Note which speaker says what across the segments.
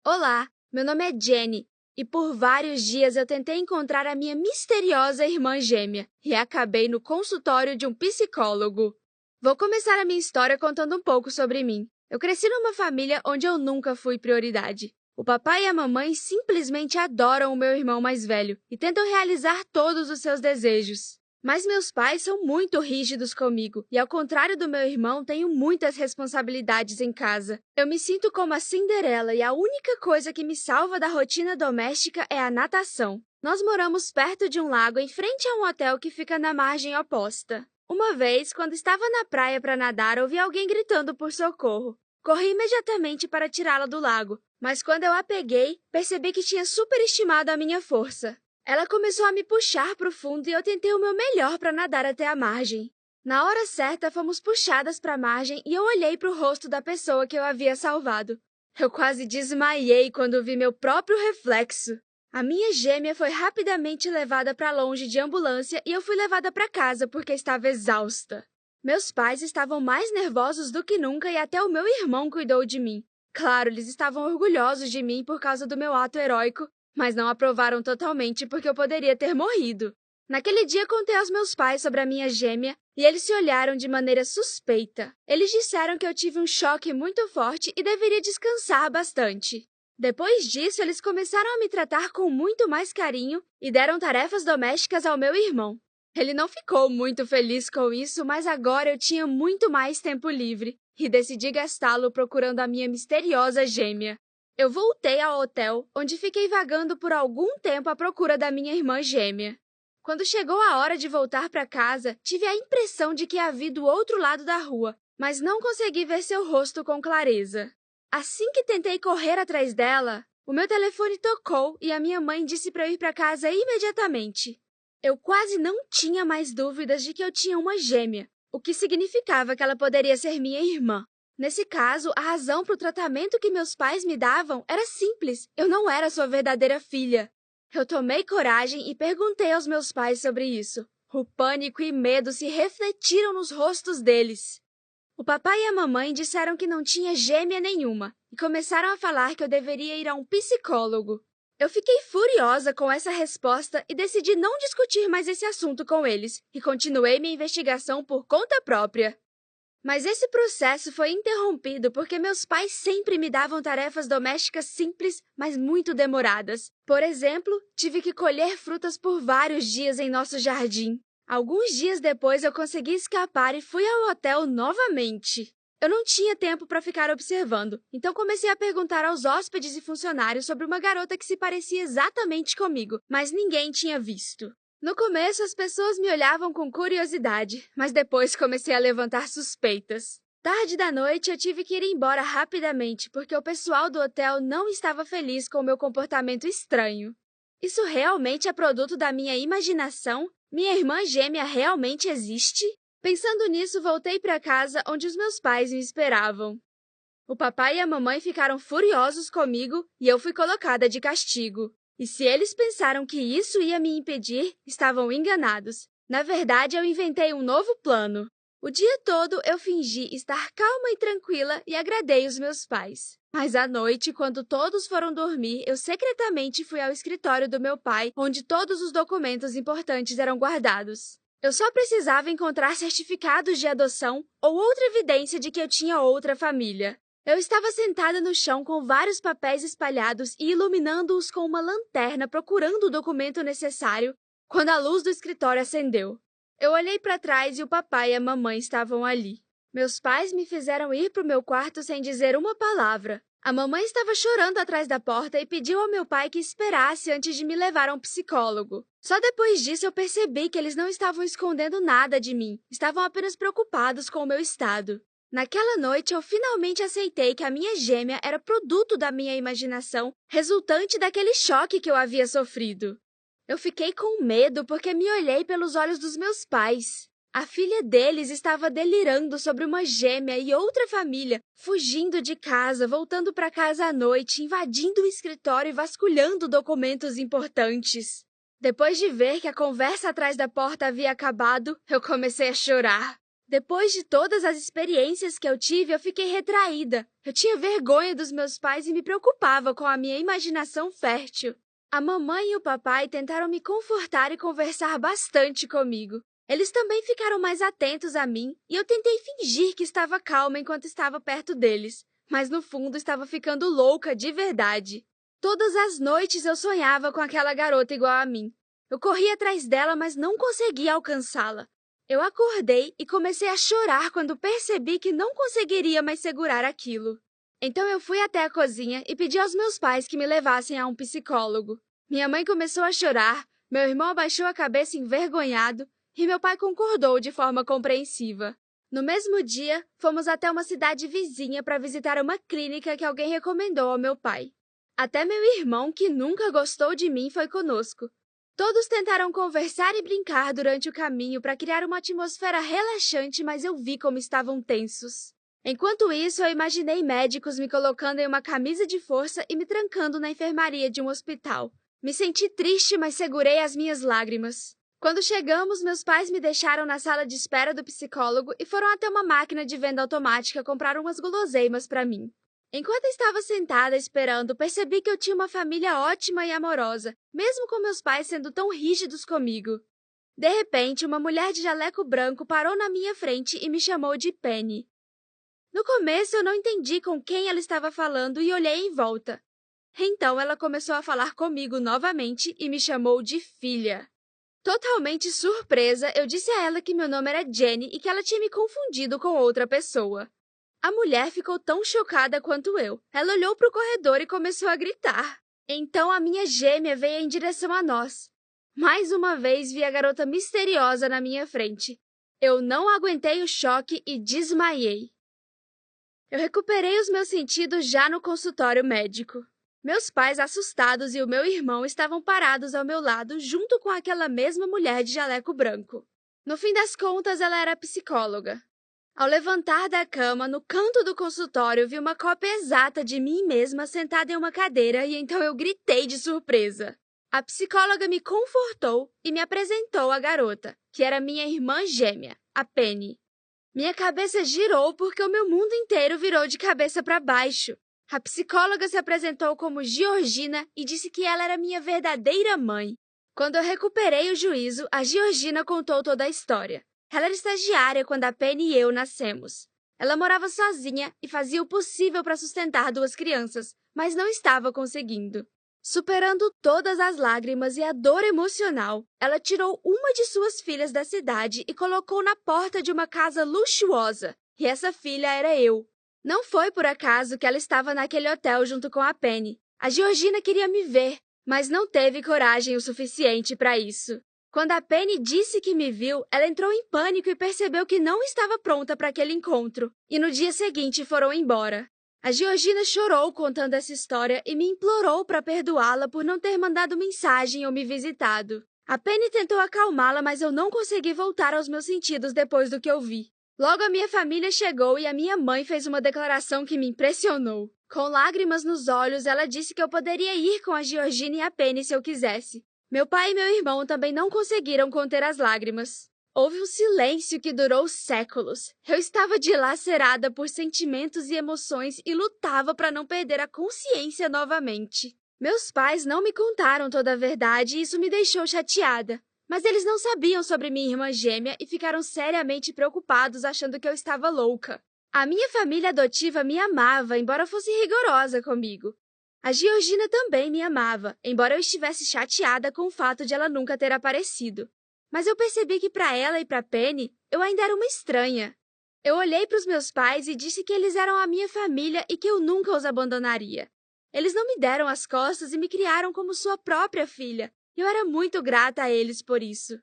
Speaker 1: Olá, meu nome é Jenny e por vários dias eu tentei encontrar a minha misteriosa irmã gêmea e acabei no consultório de um psicólogo. Vou começar a minha história contando um pouco sobre mim. Eu cresci numa família onde eu nunca fui prioridade. O papai e a mamãe simplesmente adoram o meu irmão mais velho e tentam realizar todos os seus desejos. Mas meus pais são muito rígidos comigo e, ao contrário do meu irmão, tenho muitas responsabilidades em casa. Eu me sinto como a Cinderela e a única coisa que me salva da rotina doméstica é a natação. Nós moramos perto de um lago em frente a um hotel que fica na margem oposta. Uma vez, quando estava na praia para nadar, ouvi alguém gritando por socorro. Corri imediatamente para tirá-la do lago, mas quando eu a peguei, percebi que tinha superestimado a minha força. Ela começou a me puxar para o fundo e eu tentei o meu melhor para nadar até a margem. Na hora certa, fomos puxadas para a margem e eu olhei para o rosto da pessoa que eu havia salvado. Eu quase desmaiei quando vi meu próprio reflexo. A minha gêmea foi rapidamente levada para longe de ambulância e eu fui levada para casa porque estava exausta. Meus pais estavam mais nervosos do que nunca e até o meu irmão cuidou de mim. Claro, eles estavam orgulhosos de mim por causa do meu ato heróico, mas não aprovaram totalmente porque eu poderia ter morrido. Naquele dia, contei aos meus pais sobre a minha gêmea e eles se olharam de maneira suspeita. Eles disseram que eu tive um choque muito forte e deveria descansar bastante. Depois disso, eles começaram a me tratar com muito mais carinho e deram tarefas domésticas ao meu irmão. Ele não ficou muito feliz com isso, mas agora eu tinha muito mais tempo livre e decidi gastá-lo procurando a minha misteriosa gêmea. Eu voltei ao hotel, onde fiquei vagando por algum tempo à procura da minha irmã gêmea. Quando chegou a hora de voltar para casa, tive a impressão de que a vi do outro lado da rua, mas não consegui ver seu rosto com clareza. Assim que tentei correr atrás dela, o meu telefone tocou e a minha mãe disse para eu ir para casa imediatamente. Eu quase não tinha mais dúvidas de que eu tinha uma gêmea, o que significava que ela poderia ser minha irmã. Nesse caso, a razão para o tratamento que meus pais me davam era simples. Eu não era sua verdadeira filha. Eu tomei coragem e perguntei aos meus pais sobre isso. O pânico e medo se refletiram nos rostos deles. O papai e a mamãe disseram que não tinha gêmea nenhuma e começaram a falar que eu deveria ir a um psicólogo. Eu fiquei furiosa com essa resposta e decidi não discutir mais esse assunto com eles e continuei minha investigação por conta própria. Mas esse processo foi interrompido porque meus pais sempre me davam tarefas domésticas simples, mas muito demoradas. Por exemplo, tive que colher frutas por vários dias em nosso jardim. Alguns dias depois eu consegui escapar e fui ao hotel novamente. Eu não tinha tempo para ficar observando, então comecei a perguntar aos hóspedes e funcionários sobre uma garota que se parecia exatamente comigo, mas ninguém tinha visto. No começo, as pessoas me olhavam com curiosidade, mas depois comecei a levantar suspeitas. Tarde da noite, eu tive que ir embora rapidamente, porque o pessoal do hotel não estava feliz com o meu comportamento estranho. Isso realmente é produto da minha imaginação? Minha irmã gêmea realmente existe? Pensando nisso, voltei para casa onde os meus pais me esperavam. O papai e a mamãe ficaram furiosos comigo e eu fui colocada de castigo. E se eles pensaram que isso ia me impedir, estavam enganados. Na verdade, eu inventei um novo plano. O dia todo eu fingi estar calma e tranquila e agradei os meus pais. Mas à noite, quando todos foram dormir, eu secretamente fui ao escritório do meu pai, onde todos os documentos importantes eram guardados. Eu só precisava encontrar certificados de adoção ou outra evidência de que eu tinha outra família. Eu estava sentada no chão com vários papéis espalhados e iluminando-os com uma lanterna procurando o documento necessário quando a luz do escritório acendeu. Eu olhei para trás e o papai e a mamãe estavam ali. Meus pais me fizeram ir para o meu quarto sem dizer uma palavra. A mamãe estava chorando atrás da porta e pediu ao meu pai que esperasse antes de me levar a um psicólogo. Só depois disso eu percebi que eles não estavam escondendo nada de mim, estavam apenas preocupados com o meu estado. Naquela noite, eu finalmente aceitei que a minha gêmea era produto da minha imaginação, resultante daquele choque que eu havia sofrido. Eu fiquei com medo porque me olhei pelos olhos dos meus pais. A filha deles estava delirando sobre uma gêmea e outra família, fugindo de casa, voltando para casa à noite, invadindo o escritório e vasculhando documentos importantes. Depois de ver que a conversa atrás da porta havia acabado, eu comecei a chorar. Depois de todas as experiências que eu tive, eu fiquei retraída. Eu tinha vergonha dos meus pais e me preocupava com a minha imaginação fértil. A mamãe e o papai tentaram me confortar e conversar bastante comigo. Eles também ficaram mais atentos a mim e eu tentei fingir que estava calma enquanto estava perto deles, mas no fundo estava ficando louca de verdade. Todas as noites eu sonhava com aquela garota igual a mim. Eu corria atrás dela, mas não conseguia alcançá-la. Eu acordei e comecei a chorar quando percebi que não conseguiria mais segurar aquilo. Então eu fui até a cozinha e pedi aos meus pais que me levassem a um psicólogo. Minha mãe começou a chorar, meu irmão abaixou a cabeça envergonhado e meu pai concordou de forma compreensiva. No mesmo dia, fomos até uma cidade vizinha para visitar uma clínica que alguém recomendou ao meu pai. Até meu irmão, que nunca gostou de mim, foi conosco. Todos tentaram conversar e brincar durante o caminho para criar uma atmosfera relaxante, mas eu vi como estavam tensos. Enquanto isso, eu imaginei médicos me colocando em uma camisa de força e me trancando na enfermaria de um hospital. Me senti triste, mas segurei as minhas lágrimas. Quando chegamos, meus pais me deixaram na sala de espera do psicólogo e foram até uma máquina de venda automática comprar umas guloseimas para mim. Enquanto estava sentada esperando, percebi que eu tinha uma família ótima e amorosa, mesmo com meus pais sendo tão rígidos comigo. De repente, uma mulher de jaleco branco parou na minha frente e me chamou de Penny. No começo, eu não entendi com quem ela estava falando e olhei em volta. Então, ela começou a falar comigo novamente e me chamou de filha. Totalmente surpresa, eu disse a ela que meu nome era Jenny e que ela tinha me confundido com outra pessoa. A mulher ficou tão chocada quanto eu. Ela olhou para o corredor e começou a gritar. Então a minha gêmea veio em direção a nós. Mais uma vez vi a garota misteriosa na minha frente. Eu não aguentei o choque e desmaiei. Eu recuperei os meus sentidos já no consultório médico. Meus pais, assustados, e o meu irmão estavam parados ao meu lado junto com aquela mesma mulher de jaleco branco. No fim das contas, ela era psicóloga. Ao levantar da cama, no canto do consultório, vi uma cópia exata de mim mesma sentada em uma cadeira e então eu gritei de surpresa. A psicóloga me confortou e me apresentou a garota, que era minha irmã gêmea, a Penny. Minha cabeça girou porque o meu mundo inteiro virou de cabeça para baixo. A psicóloga se apresentou como Georgina e disse que ela era minha verdadeira mãe. Quando eu recuperei o juízo, a Georgina contou toda a história. Ela era estagiária quando a Penny e eu nascemos. Ela morava sozinha e fazia o possível para sustentar 2 crianças, mas não estava conseguindo. Superando todas as lágrimas e a dor emocional, ela tirou uma de suas filhas da cidade e colocou na porta de uma casa luxuosa. E essa filha era eu. Não foi por acaso que ela estava naquele hotel junto com a Penny. A Georgina queria me ver, mas não teve coragem o suficiente para isso. Quando a Penny disse que me viu, ela entrou em pânico e percebeu que não estava pronta para aquele encontro, e no dia seguinte foram embora. A Georgina chorou contando essa história e me implorou para perdoá-la por não ter mandado mensagem ou me visitado. A Penny tentou acalmá-la, mas eu não consegui voltar aos meus sentidos depois do que eu vi. Logo a minha família chegou e a minha mãe fez uma declaração que me impressionou. Com lágrimas nos olhos, ela disse que eu poderia ir com a Georgina e a Penny se eu quisesse. Meu pai e meu irmão também não conseguiram conter as lágrimas. Houve um silêncio que durou séculos. Eu estava dilacerada por sentimentos e emoções e lutava para não perder a consciência novamente. Meus pais não me contaram toda a verdade e isso me deixou chateada. Mas eles não sabiam sobre minha irmã gêmea e ficaram seriamente preocupados achando que eu estava louca. A minha família adotiva me amava, embora fosse rigorosa comigo. A Georgina também me amava, embora eu estivesse chateada com o fato de ela nunca ter aparecido. Mas eu percebi que para ela e para Penny, eu ainda era uma estranha. Eu olhei para os meus pais e disse que eles eram a minha família e que eu nunca os abandonaria. Eles não me deram as costas e me criaram como sua própria filha, e eu era muito grata a eles por isso.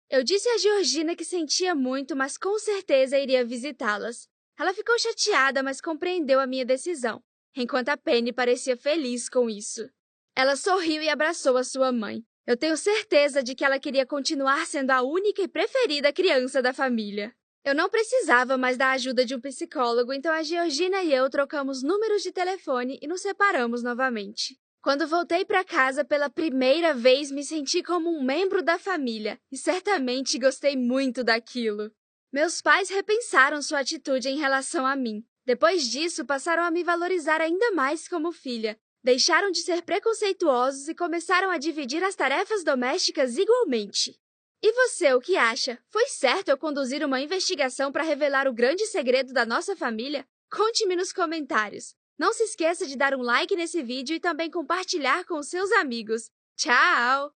Speaker 1: Eu disse a Georgina que sentia muito, mas com certeza iria visitá-las. Ela ficou chateada, mas compreendeu a minha decisão, enquanto a Penny parecia feliz com isso. Ela sorriu e abraçou a sua mãe. Eu tenho certeza de que ela queria continuar sendo a única e preferida criança da família. Eu não precisava mais da ajuda de um psicólogo, então a Georgina e eu trocamos números de telefone e nos separamos novamente. Quando voltei para casa pela primeira vez, me senti como um membro da família e certamente gostei muito daquilo. Meus pais repensaram sua atitude em relação a mim. Depois disso, passaram a me valorizar ainda mais como filha. Deixaram de ser preconceituosos e começaram a dividir as tarefas domésticas igualmente. E você, o que acha? Foi certo eu conduzir uma investigação para revelar o grande segredo da nossa família? Conte-me nos comentários. Não se esqueça de dar um like nesse vídeo e também compartilhar com os seus amigos. Tchau!